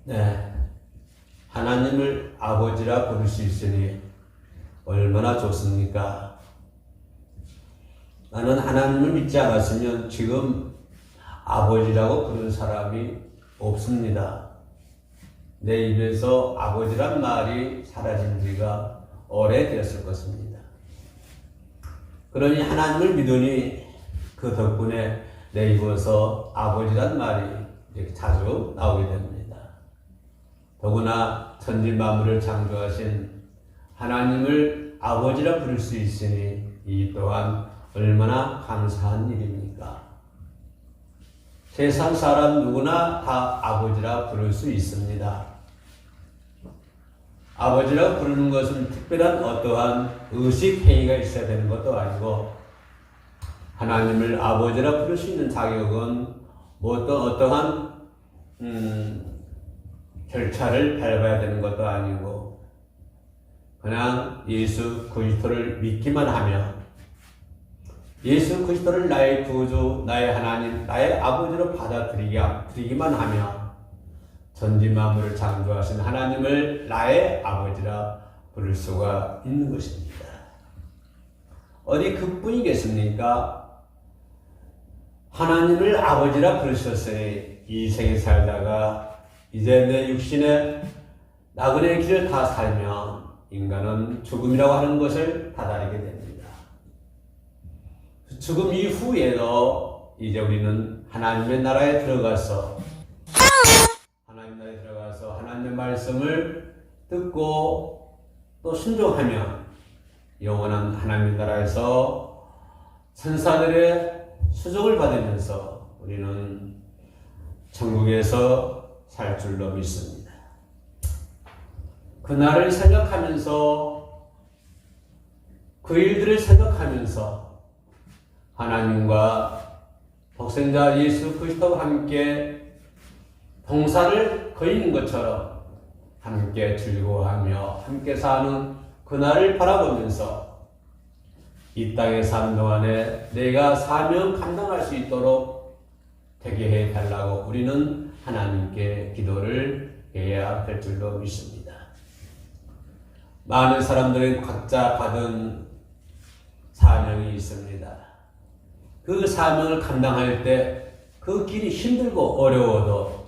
네, 하나님을 아버지라 부를 수 있으니 얼마나 좋습니까? 나는 하나님을 믿지 않았으면 지금 아버지라고 부르는 사람이 없습니다. 내 입에서 아버지란 말이 사라진 지가 오래되었을 것입니다. 그러니 하나님을 믿으니 그 덕분에 내 입에서 아버지란 말이 이렇게 자주 나오게 됩니다. 더구나 천지 만물을 창조하신 하나님을 아버지라 부를 수 있으니 이 또한 얼마나 감사한 일입니까? 세상 사람 누구나 다 아버지라 부를 수 있습니다. 아버지라 부르는 것은 특별한 어떠한 의식 행위가 있어야 되는 것도 아니고, 하나님을 아버지라 부를 수 있는 자격은 뭐 어떠한 절차를 밟아야 되는 것도 아니고, 그냥 예수 그리스도를 믿기만 하면, 예수 그리스도를 나의 구주, 나의 하나님, 나의 아버지로 받아들이기만 하면 천지 만물을 창조하신 하나님을 나의 아버지라 부를 수가 있는 것입니다. 어디 그뿐이겠습니까? 하나님을 아버지라 부르셨으니 이 생에 살다가 이제 내 육신의 나그네 길을 다 살면 인간은 죽음이라고 하는 것을 다다르게 됩니다. 죽음 이후에도 이제 우리는 하나님의 나라에 들어가서 하나님의 말씀을 듣고 또 순종하면 영원한 하나님의 나라에서 천사들의 수종을 받으면서 우리는 천국에서 살 줄로 믿습니다. 그날을 생각하면서, 그 일들을 생각하면서 하나님과 독생자 예수 그리스도와 함께 동산을 거이는 것처럼 함께 즐거워하며 함께 사는 그날을 바라보면서 이 땅에 사는 동안에 내가 사명 감당할 수 있도록 되게 해달라고 우리는 하나님께 기도를 해야 될 줄로 믿습니다. 많은 사람들은 각자 받은 사명이 있습니다. 그 사명을 감당할 때 그 길이 힘들고 어려워도,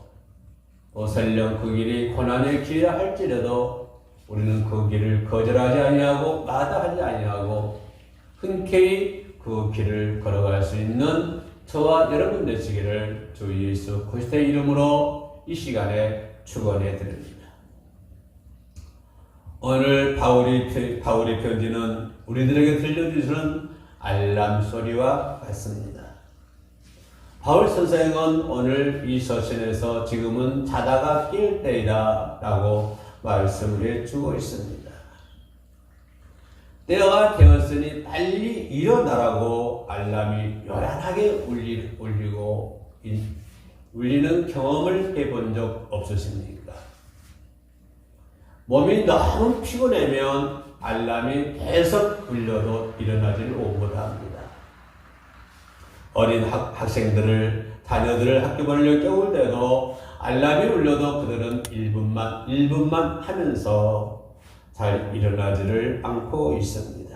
또 설령 그 길이 고난의 길이라 할지라도 우리는 그 길을 거절하지 아니하고 마다하지 아니하고 흔쾌히 그 길을 걸어갈 수 있는 저와 여러분 되시기를 주 예수 그리스도의 이름으로 이 시간에 축원해 드립니다. 오늘 바울의 편지는 우리들에게 들려주시는 알람 소리와 같습니다. 바울 선생은 오늘 이 서신에서 지금은 자다가 깰 때이다 라고 말씀을 해주고 있습니다. 때가 되었으니 빨리 일어나라고 알람이 요란하게 울리는 경험을 해본 적 없으십니까? 몸이 너무 피곤하면 알람이 계속 울려도 일어나지를 못합니다. 어린 자녀들을 학교 보내려 깨울 때도 알람이 울려도 그들은 1분만 하면서 잘 일어나지를 않고 있습니다.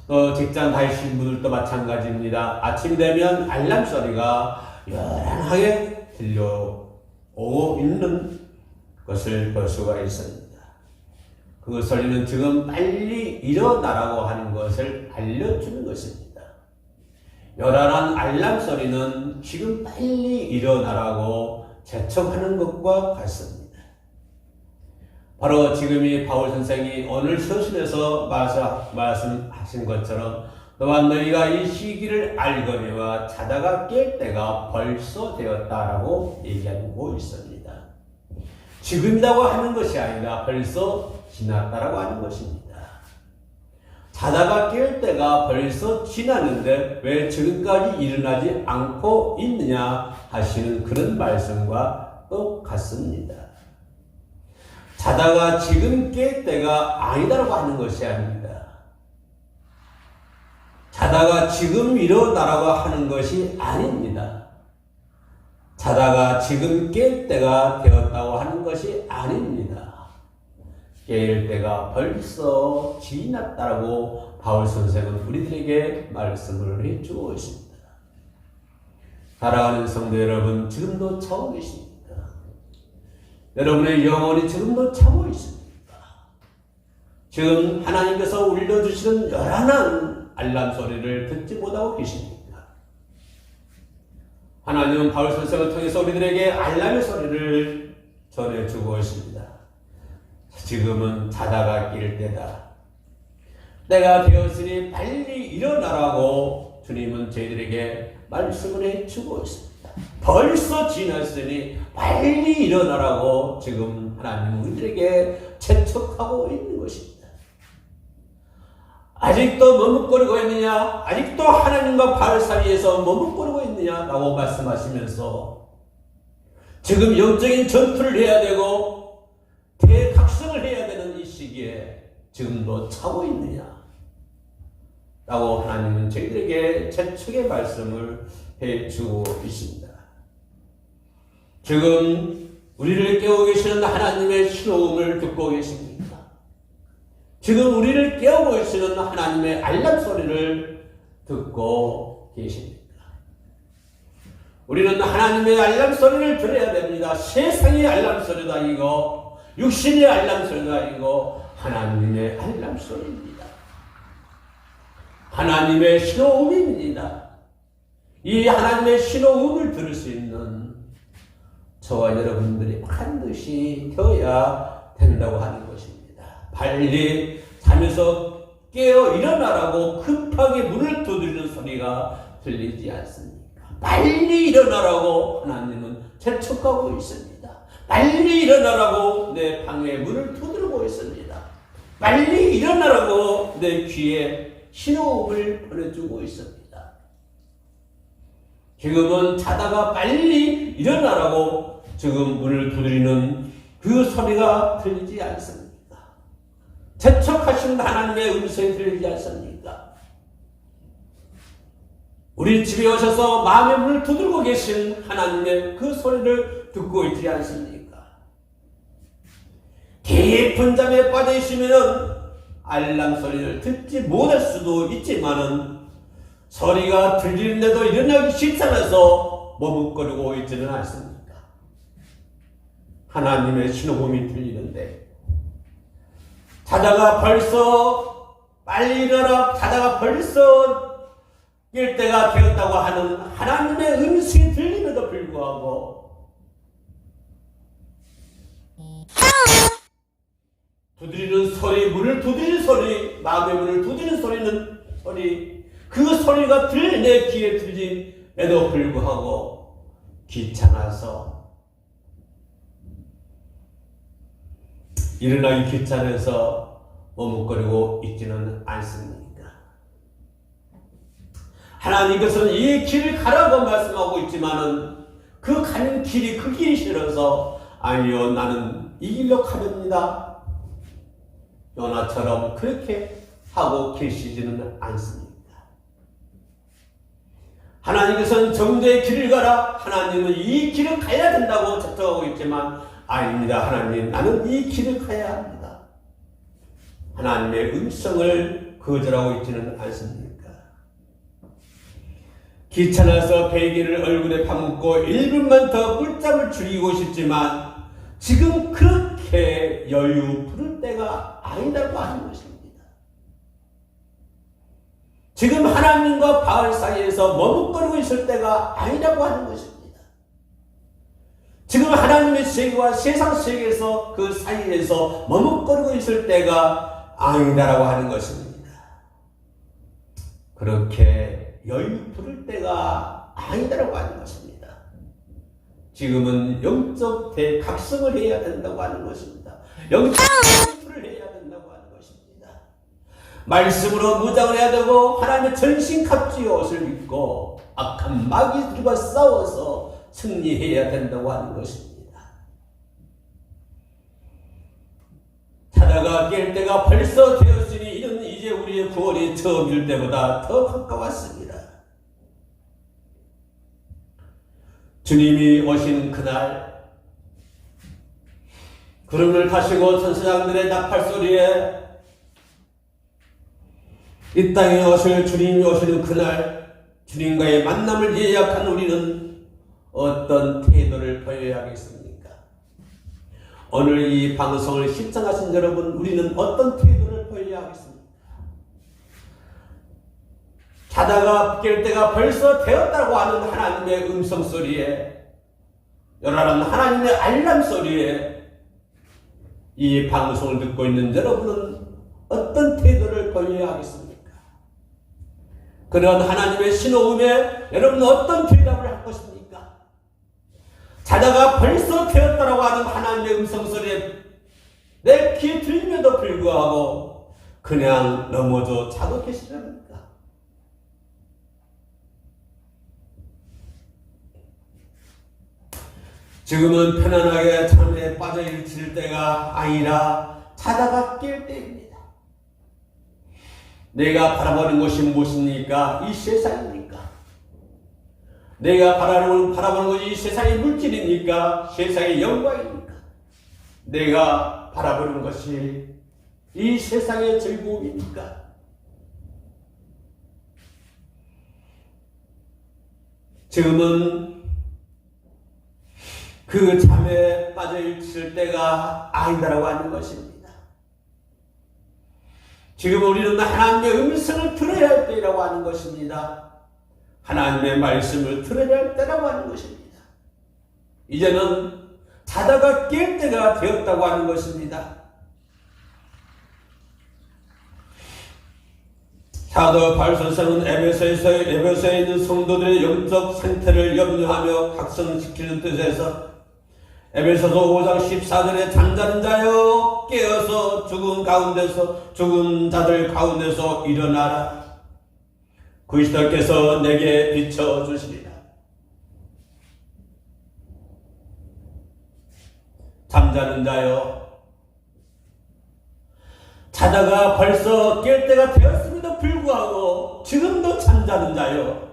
또 직장 다니시는 분들도 마찬가지입니다. 아침 되면 알람 소리가 요란하게 들려오고 있는 것을 볼 수가 있습니다. 그 소리는 지금 빨리 일어나라고 하는 것을 알려주는 것입니다. 요란한 알람 소리는 지금 빨리 일어나라고 재촉하는 것과 같습니다. 바로 지금이 바울 선생이 오늘 서신에서 말씀하신 것처럼 또한 너희가 이 시기를 알거니와 자다가 깰 때가 벌써 되었다라고 얘기하고 있습니다. 지금이라고 하는 것이 아니라 벌써 지났다라고 하는 것입니다. 자다가 깰 때가 벌써 지났는데 왜 지금까지 일어나지 않고 있느냐 하시는 그런 말씀과 똑같습니다. 자다가 지금 깰 때가 아니다라고 하는 것이 아닙니다. 자다가 지금 일어나라고 하는 것이 아닙니다. 자다가 지금 깰 때가 되었다고 하는 것이 아닙니다. 깰 때가 벌써 지났다고 바울 선생은 우리들에게 말씀을 해주고 있습니다. 사랑하는 성도 여러분, 지금도 자고 계십니까? 여러분의 영혼이 지금도 자고 있습니까? 지금 하나님께서 울려주시는 요란한 알람 소리를 듣지 못하고 계십니까? 하나님은 바울 선생을 통해서 우리들에게 알람의 소리를 전해주고 있습니다. 지금은 자다가 깰 때다. 때가 되었으니 빨리 일어나라고 주님은 저희들에게 말씀을 해주고 있습니다. 벌써 지났으니 빨리 일어나라고 지금 하나님은 우리들에게 재촉하고 있는 것입니다. 아직도 머뭇거리고 있느냐? 아직도 하나님과 바울 사이에서 머뭇거리고 있느냐라고 말씀하시면서 지금 영적인 전투를 해야 되고 대각성을 해야 되는 이 시기에 지금도 차고 있느냐? 라고 하나님은 저희들에게 재촉의 말씀을 해주고 있습니다. 지금 우리를 깨우고 계시는 하나님의 신호음을 듣고 계십니까? 지금 우리를 깨우고 계시는 하나님의 알람 소리를 듣고 계십니까? 우리는 하나님의 알람 소리를 들어야 됩니다. 세상의 알람 소리도 아니고 육신의 알람 소리도 아니고 하나님의 알람 소리입니다. 하나님의 신호음입니다. 이 하나님의 신호음을 들을 수 있는 저와 여러분들이 반드시 되어야 된다고 하는 것입니다. 빨리 잠에서 깨어 일어나라고 급하게 문을 두드리는 소리가 들리지 않습니까? 빨리 일어나라고 하나님은 재촉하고 있습니다. 빨리 일어나라고 내 방에 문을 두드리고 있습니다. 빨리 일어나라고 내 귀에 신호음을 보내주고 있습니다. 지금은 자다가 빨리 일어나라고 지금 문을 두드리는 그 소리가 들리지 않습니까? 재촉하신 하나님의 음성이 들리지 않습니까? 우리 집에 오셔서 마음의 문을 두드리고 계신 하나님의 그 소리를 듣고 있지 않습니까? 깊은 잠에 빠져 있으면 알람 소리를 듣지 못할 수도 있지만은 소리가 들리는데도 일어나기 싫다면서 머뭇거리고 있지는 않습니까? 하나님의 신호음이 들리는데 자다가 벌써 빨리 일어나 자다가 벌써 깰 때가 되었다고 하는 하나님의 음성이 들림에도 불구하고 두드리는 소리, 문을 두드리는 소리, 마음의 문을 두드리는 소리 그 소리가 내 귀에 들림에도 불구하고 귀찮아서 일어나기 귀찮아서 머뭇거리고 있지는 않습니까? 하나님께서는 이 길을 가라고 말씀하고 있지만은 그 가는 길이 그 길이 싫어서 아니요 나는 이 길로 가렵니다. 요나처럼 그렇게 하고 계시지는 않습니다. 하나님께서는 정죄의 길을 가라. 하나님은 이 길을 가야 된다고 책정하고 있지만 아닙니다. 하나님 나는 이 길을 가야 합니다. 하나님의 음성을 거절하고 있지는 않습니까? 귀찮아서 베개를 얼굴에 파묻고 1분만 더 꿀잠을 줄이고 싶지만 지금 그렇게 여유 부를 때가 아니라고 하는 것입니다. 지금 하나님과 바울 사이에서 머뭇거리고 있을 때가 아니라고 하는 것입니다. 지금 하나님의 세계와 세상 세계에서 그 사이에서 머뭇거리고 있을 때가 아니다라고 하는 것입니다. 그렇게 여유 부를 때가 아니다라고 하는 것입니다. 지금은 영적 대각성을 해야 된다고 하는 것입니다. 영적 전투를 해야 된다고 하는 것입니다. 말씀으로 무장을 해야 되고 하나님의 전신갑주의 옷을 입고 악한 마귀들과 싸워서 승리해야 된다고 하는 것입니다. 자다가 깰 때가 벌써 되었으니 이는 이제 우리의 구원이 처음일 때보다 더 가까웠습니다. 주님이 오신 그날 구름을 타시고 천사장들의 나팔소리에 이 땅에 오실 주님이 오시는 그날 주님과의 만남을 예약한 우리는 어떤 태도를 보여야 하겠습니까? 오늘 이 방송을 시청하신 여러분, 우리는 어떤 태도를 보여야 하겠습니까? 자다가 깰 때가 벌써 되었다고 하는 하나님의 음성소리에, 요란한 하나님의 알람소리에 이 방송을 듣고 있는 여러분은 어떤 태도를 보여야 하겠습니까? 그런 하나님의 신호음에 여러분은 어떤 대답을 할 것입니까? 자다가 벌써 되었다고 하는 하나님의 음성소리에 내 귀에 들림에도 불구하고 그냥 넘어져 자고 계시렵니까? 지금은 편안하게 잠에 빠져 있을 때가 아니라 자다가 깰 때입니다. 내가 바라보는 것이 무엇입니까? 이 세상입니까? 내가 바라보는 것이 이 세상의 물질입니까? 세상의 영광입니까? 내가 바라보는 것이 이 세상의 즐거움입니까? 지금은 그 잠에 빠져 있을 때가 아니다라고 하는 것입니다. 지금 우리는 하나님의 음성을 들어야 할 때라고 하는 것입니다. 하나님의 말씀을 들어야 할 때라고 하는 것입니다. 이제는 자다가 깰 때가 되었다고 하는 것입니다. 사도 바울 선생은 에베소에 있는 성도들의 영적 상태를 염려하며 각성시키는 뜻에서 에베소서 5장 14절에 잠자는 자여 깨어서 죽은 자들 가운데서 일어나라. 그리스도께서 내게 비춰주시리라. 잠자는 자여, 자다가 벌써 깰 때가 되었음에도 불구하고 지금도 잠자는 자여,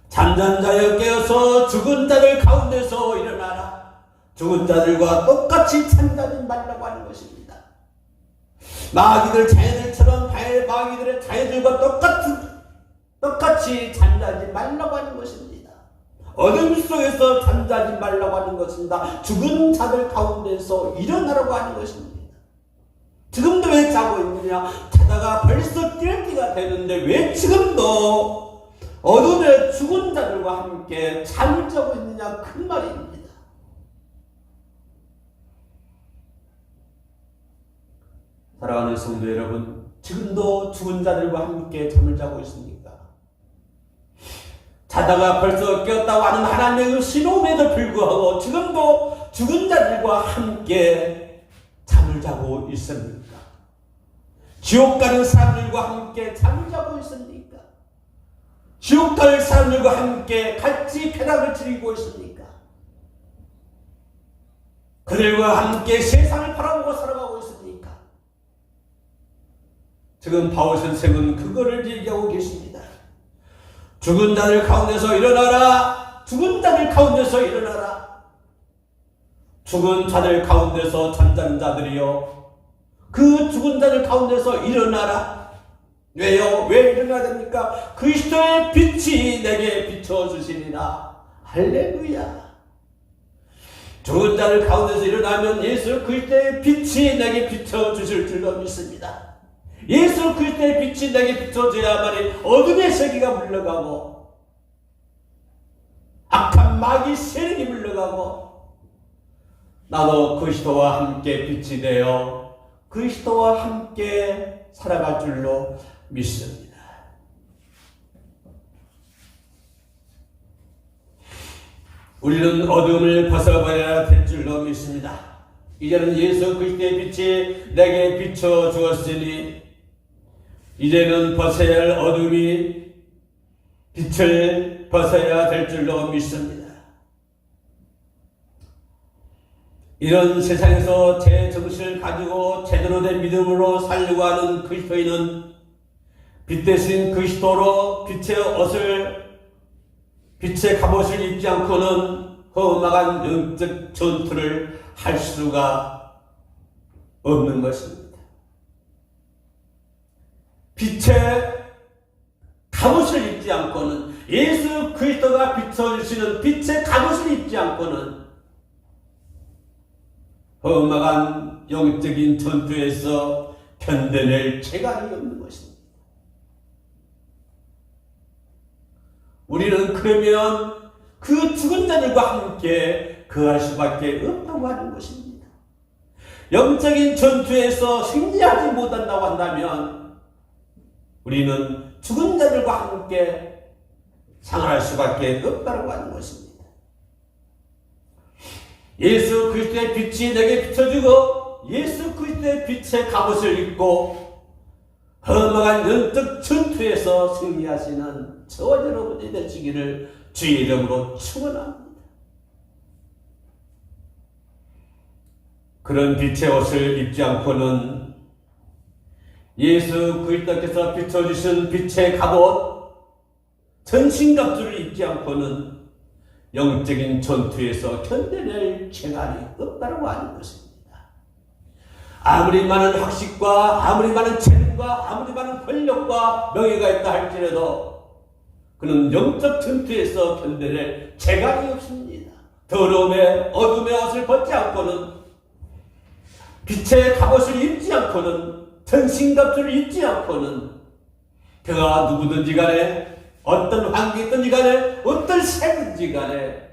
잠자는 자여 깨어서 죽은 자들 가운데서 일어나라. 죽은 자들과 똑같이 잠자지 말라고 하는 것입니다. 마귀들 자녀들처럼 마귀들의 자녀들과 똑같이 잠자지 말라고 하는 것입니다. 어둠 속에서 잠자지 말라고 하는 것입니다. 죽은 자들 가운데서 일어나라고 하는 것입니다. 지금도 왜 자고 있느냐? 자다가 벌써 깰 때가 되는데 왜 지금도 어둠의 죽은 자들과 함께 잠을 자고 있느냐? 그 말입니다. 사랑하는 성도 여러분, 지금도 죽은 자들과 함께 잠을 자고 있습니까? 자다가 벌써 깨었다고 하는 하나님의 신호음에도 불구하고 지금도 죽은 자들과 함께 잠을 자고 있습니까? 지옥 가는 사람들과 함께 잠을 자고 있습니까? 지옥 갈 사람들과 함께 같이 쾌락을 즐기고 있습니까? 그들과 함께 세상을 바라보고 살아가고 있습니까? 지금 바울 선생은 그거를 얘기하고 계십니다. 죽은 자들 가운데서 일어나라. 죽은 자들 가운데서 일어나라. 죽은 자들 가운데서 잠자는 자들이요, 그 죽은 자들 가운데서 일어나라. 왜요? 왜 일어나야 됩니까? 그리스도의 빛이 내게 비춰주시리라. 할렐루야. 죽은 자들 가운데서 일어나면 예수 그리스도의 빛이 내게 비춰주실 줄로 믿습니다. 예수 그리스도의 빛이 내게 비춰줘야만이 어둠의 세계가 물러가고 악한 마귀 세력이 물러가고 나도 그리스도와 함께 빛이 되어 그리스도와 함께 살아갈 줄로 믿습니다. 우리는 어둠을 벗어버려야 될 줄로 믿습니다. 이제는 예수 그리스도의 빛이 내게 비춰 주었으니 이제는 벗어야 할 어둠이 빛을 벗어야 될 줄로 믿습니다. 이런 세상에서 제 정신을 가지고 제대로 된 믿음으로 살려고 하는 그리스도인은 빛 대신 그리스도로 빛의 옷을 빛의 갑옷을 입지 않고는 험악한 영적 전투를 할 수가 없는 것입니다. 빛의 갑옷을 입지 않고는, 예수 그리스도가 비춰주시는 빛의 갑옷을 입지 않고는 험악한 영적인 전투에서 견뎌낼 재간이 없는 것입니다. 우리는 그러면 그 죽은 자들과 함께 거할 수밖에 없다고 하는 것입니다. 영적인 전투에서 승리하지 못한다고 한다면 우리는 죽은 자들과 함께 생활할 수밖에 없다고 하는 것입니다. 예수 그리스도의 빛이 내게 비춰주고 예수 그리스도의 빛의 갑옷을 입고 험악한 영적 전투에서 승리하시는 저와 여러분이 되시기를 주의 이름으로 축원합니다. 그런 빛의 옷을 입지 않고는 예수 그리스도께서 비춰주신 빛의 갑옷, 전신갑주를 입지 않고는 영적인 전투에서 견뎌낼 재간이 없다고 하는 것입니다. 아무리 많은 학식과 아무리 많은 재능과 아무리 많은 권력과 명예가 있다 할지라도 그는 영적 전투에서 견뎌낼 재간이 없습니다. 더러움의 어둠의 옷을 벗지 않고는, 빛의 갑옷을 입지 않고는, 전신갑주를 입지 않고는 그가 누구든지 간에 어떤 환경이든지 간에 어떤 세든지 간에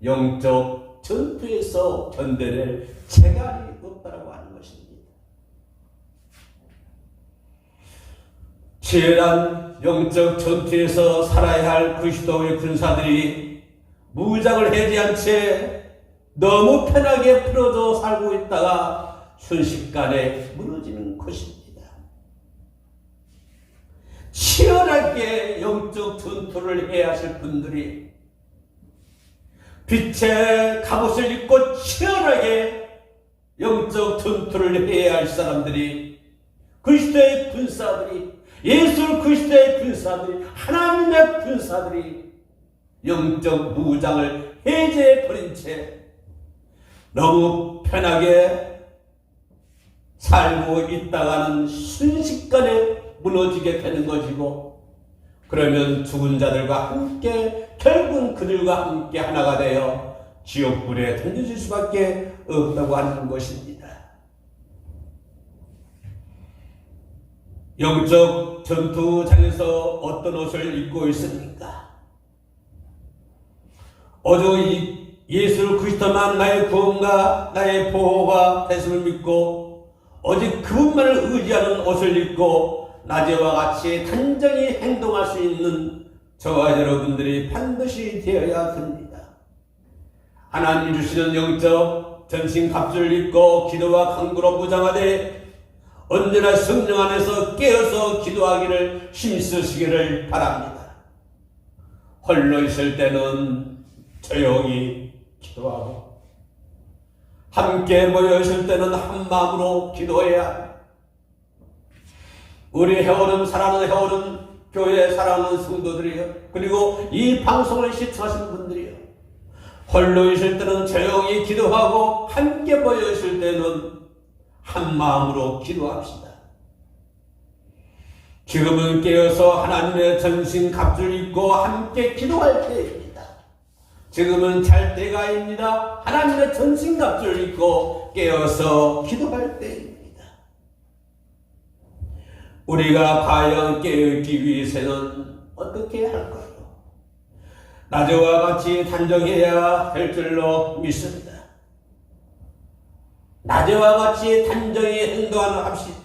영적 전투에서 견뎌낼 재간이 없다고 하는 것입니다. 치열한 영적 전투에서 살아야 할 그리스도의 군사들이 무장을 해제한 채 너무 편하게 풀어져 살고 있다가 순식간에 무너지는 것입니다. 치열하게 영적 전투를 해야 하실 분들이, 빛의 갑옷을 입고 치열하게 영적 전투를 해야 할 사람들이, 그리스도의 군사들이, 예수 그리스도의 군사들이, 하나님의 군사들이 영적 무장을 해제해버린 채 너무 편하게 살고 있다가는 순식간에 무너지게 되는 것이고, 그러면 죽은 자들과 함께 결국은 그들과 함께 하나가 되어 지옥불에 던져질 수밖에 없다고 하는 것입니다. 영적 전투장에서 어떤 옷을 입고 있습니까? 오직 예수 그리스도만 나의 구원과 나의 보호가 되심을 믿고 오직 그분만을 의지하는 옷을 입고 낮에와 같이 단정히 행동할 수 있는 저와 여러분들이 반드시 되어야 됩니다. 하나님 주시는 영적 전신갑주를 입고 기도와 간구로 무장하되 언제나 성령 안에서 깨어서 기도하기를 힘쓰시기를 바랍니다. 홀로 있을 때는 조용히 기도하고 함께 모여 있을 때는 한 마음으로 기도해야 합니다. 우리 해오름 사랑하는 해오름 교회 사랑하는 성도들이요, 그리고 이 방송을 시청하시는 분들이요, 홀로 있을 때는 조용히 기도하고 함께 모여 있을 때는 한 마음으로 기도합시다. 지금은 깨어서 하나님의 전신갑주를 입고 함께 기도할 때입니다. 지금은 잘 때가 아닙니다. 하나님의 전신갑주를 입고 깨어서 기도할 때입니다. 우리가 과연 깨어있기 위해서는 어떻게 할까요? 낮에와 같이 단정해야 될 줄로 믿습니다. 낮에와 같이 단정히 행동하는 합시다.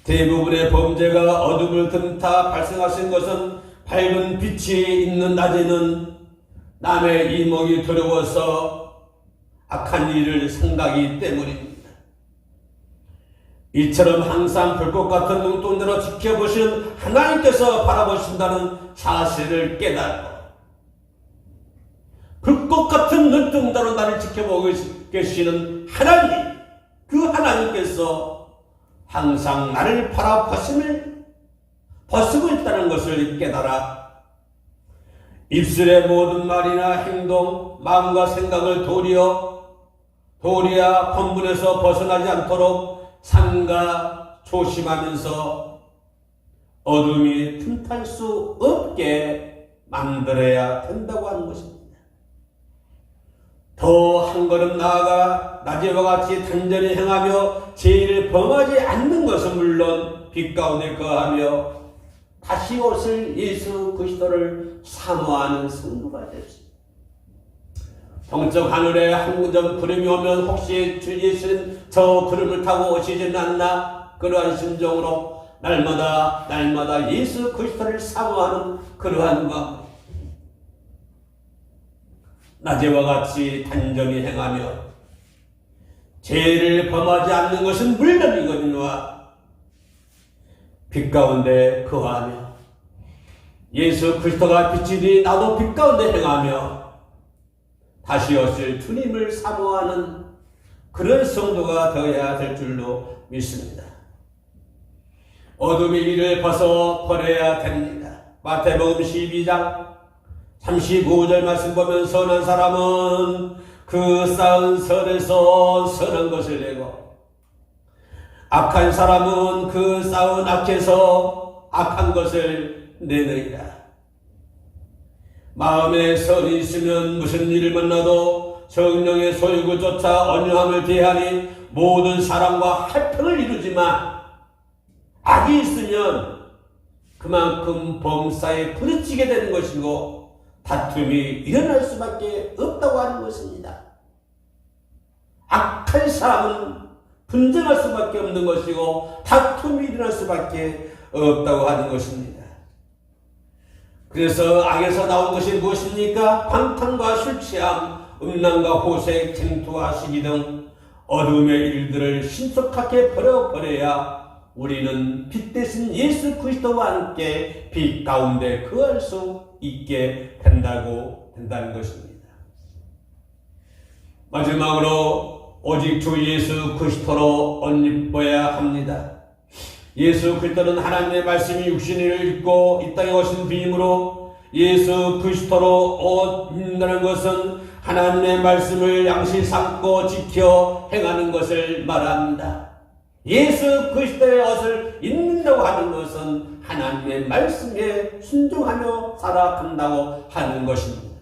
대부분의 범죄가 어둠을 틈타 발생하신 것은 밝은 빛이 있는 낮에는 남의 이목이 두려워서 악한 일을 생각하기 때문입니다. 이처럼 항상 불꽃 같은 눈동자로 지켜보시는 하나님께서 바라보신다는 사실을 깨달고 불꽃 같은 눈동자로 나를 지켜보고 계시는 하나님, 그 하나님께서 항상 나를 바라보심을 벗고 있다는 것을 깨달아 입술의 모든 말이나 행동, 마음과 생각을 도리어 본분에서 벗어나지 않도록 삼가 조심하면서 어둠이 틈탈 수 없게 만들어야 된다고 하는 것입니다. 더 한 걸음 나아가 낮에와 같이 단전히 행하며 죄를 범하지 않는 것은 물론 빛 가운데 거하며 다시 오실 예수 그리스도를 사모하는 성도가 되었습니다. 동쪽 하늘에 한 점 구름이 오면 혹시 주 예수는 저 구름을 타고 오시지는 않나? 그러한 심정으로 날마다 예수 그리스도를 사모하는 그러한 마음, 낮에와 같이 단정히 행하며 죄를 범하지 않는 것은 물론이거니와 빛 가운데 거하며 예수 그리스도가 빛이니 나도 빛 가운데 행하며 다시 오실 주님을 사모하는 그런 성도가 되어야 될 줄로 믿습니다. 어둠의 일을 벗어버려야 됩니다. 마태복음 12장 35절 말씀 보면 선한 사람은 그 쌓은 선에서 선한 것을 내고 악한 사람은 그 쌓은 악에서 악한 것을 내느니라. 마음에 선이 있으면 무슨 일을 만나도 성령의 소욕을 쫓아 온유함을 대하니 모든 사람과 화평을 이루지만 악이 있으면 그만큼 범사에 부딪히게 되는 것이고 다툼이 일어날 수밖에 없다고 하는 것입니다. 악한 사람은 분쟁할 수밖에 없는 것이고 다툼이 일어날 수밖에 없다고 하는 것입니다. 그래서 악에서 나온 것이 무엇입니까? 방탕과 술 취함, 음란과 호색, 쟁투와 시기 등 어둠의 일들을 신속하게 버려야 우리는 빛 대신 예수 그리스도와 함께 빛 가운데 거할 수 있게 된다는 것입니다. 마지막으로 오직 주 예수 그리스도로 옷 입어야 합니다. 예수 그리스도는 하나님의 말씀이 육신을 입고 이 땅에 오신 주이므로 예수 그리스도로 옷 입는다는 것은 하나님의 말씀을 양식 삼고 지켜 행하는 것을 말합니다. 예수 그리스도의 옷을 입는다고 하는 것은 하나님의 말씀에 순종하며 살아간다고 하는 것입니다.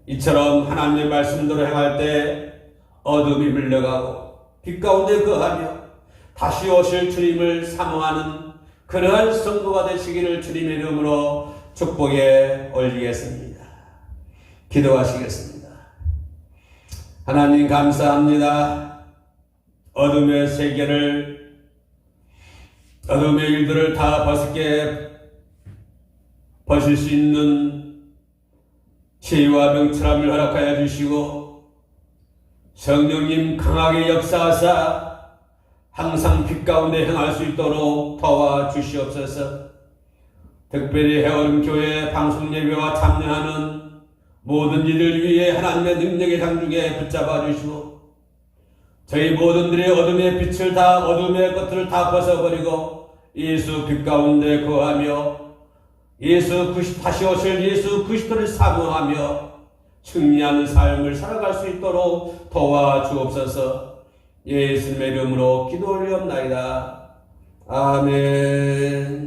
이처럼 하나님의 말씀대로 행할 때 어둠이 물러가고 빛 가운데 거하며 다시 오실 주님을 사모하는 그러한 성도가 되시기를 주님의 이름으로 축복에 올리겠습니다. 기도하시겠습니다. 하나님 감사합니다. 어둠의 세계를, 어둠의 일들을 다 벗을 수 있는 지혜와 명철함을 허락하여 주시고 성령님 강하게 역사하사 항상 빛 가운데 행할 수 있도록 도와주시옵소서. 특별히 해오름 교회 방송 예배와 참여하는 모든 이들 위해 하나님의 능력의 장중에 붙잡아 주시고 저희 모든들의 어둠의 빛을 다 어둠의 것들을 다 벗어버리고 예수 빛 가운데 거하며 다시 오실 예수 그리스도를 사모하며 승리하는 삶을 살아갈 수 있도록 도와주옵소서. 예수님의 이름으로 기도 올리옵나이다. 아멘.